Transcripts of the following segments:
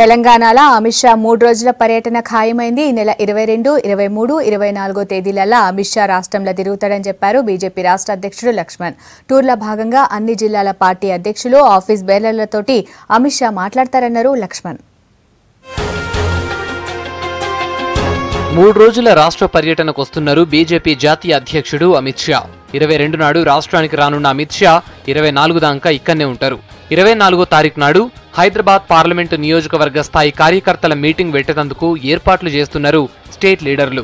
తెలంగాణలో అమిత్ షా 3 రోజుల పర్యటన ఖాయమైంది. ఈ నెల 22, 23, 24 తేదీలలో అమిత్ షా రాష్ట్రంలో తిరుగుతాడని చెప్పారు బీజేపీ రాష్ట్ర అధ్యక్షుడు లక్ష్మణ్. టూర్లో భాగంగా అన్ని జిల్లాల పార్టీ అధ్యక్షులు, ఆఫీస్ బేరర్లతోటి అమిత్ షా మాట్లాడతారన్నారు లక్ష్మణ్. 3 రోజుల రాష్ట్ర పర్యటనకు వస్తున్నారు బీజేపీ జాతీయ అధ్యక్షుడు అమిత్ షా. 22 నాడు రాష్ట్రానికి రానున్న అమిత్ షా 24 దాకా ఇక్కడనే ఉంటారు. 24వ తారీఖు నాడు హైదరాబాద్ పార్లమెంటు నియోజకవర్గ స్థాయి కార్యకర్తల మీటింగ్ పెట్టేందుకు ఏర్పాట్లు చేస్తున్నారు స్టేట్ లీడర్లు.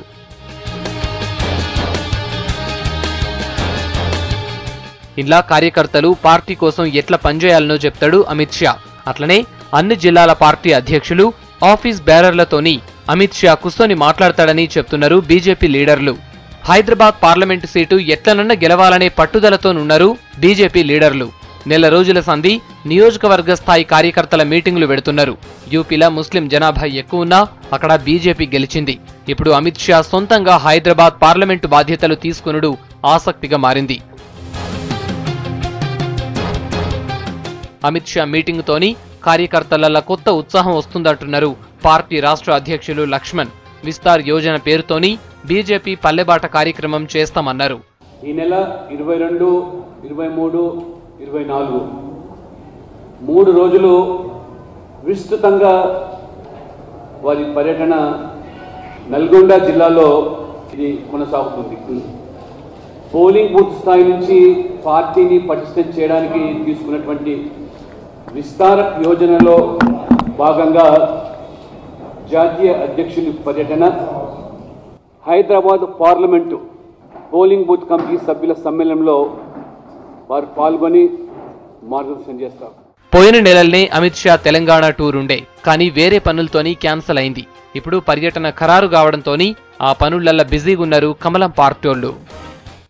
ఇలా కార్యకర్తలు పార్టీ కోసం ఎట్లా పనిచేయాలనో చెప్తాడు అమిత్ షా. అట్లనే అన్ని జిల్లాల పార్టీ అధ్యక్షులు, ఆఫీస్ బేరర్లతోని అమిత్ షా కూర్చొని మాట్లాడతాడని చెప్తున్నారు బీజేపీ లీడర్లు. హైదరాబాద్ పార్లమెంటు సీటు ఎట్లనన్నా గెలవాలనే పట్టుదలతోనున్నారు బీజేపీ లీడర్లు. నెల రోజుల సంధి నియోజకవర్గ స్థాయి కార్యకర్తల మీటింగులు పెడుతున్నారు. యూపీలో ముస్లిం జనాభా ఎక్కువ ఉన్నా అక్కడ బీజేపీ గెలిచింది. ఇప్పుడు అమిత్ షా సొంతంగా హైదరాబాద్ పార్లమెంటు బాధ్యతలు తీసుకునుడు ఆసక్తిగా మారింది. అమిత్ షా మీటింగుతోని కార్యకర్తల కొత్త ఉత్సాహం వస్తుందంటున్నారు పార్టీ రాష్ట్ర అధ్యక్షులు లక్ష్మణ్. విస్తార్ యోజన పేరుతోని బీజేపీ పల్లెబాట కార్యక్రమం చేస్తామన్నారు. ఈ నెల 22, 23, 24 3 రోజులు విస్తృతంగా వారి పర్యటన నల్గొండ జిల్లాలో ఇది కొనసాగుతుంది. పోలింగ్ బూత్ స్థాయి నుంచి పార్టీని పటిష్టం చేయడానికి తీసుకున్నటువంటి విస్తార యోజనలో భాగంగా జాతీయ అధ్యక్షుని పర్యటన, Hyderabad parliament polling booth committee సభ్యుల సమ్మేళనంలో వారు పాల్గొని మార్గదర్శనం చేస్తారు. పోయిన నెలల్నే అమిత్ షా తెలంగాణ టూర్ ఉండే, కానీ వేరే పనులతోని క్యాన్సల్ అయింది. ఇప్పుడు పర్యటన ఖరారు కావడంతోని ఆ పనులల్ల బిజీగా ఉన్నారు కమలం పార్టీలు.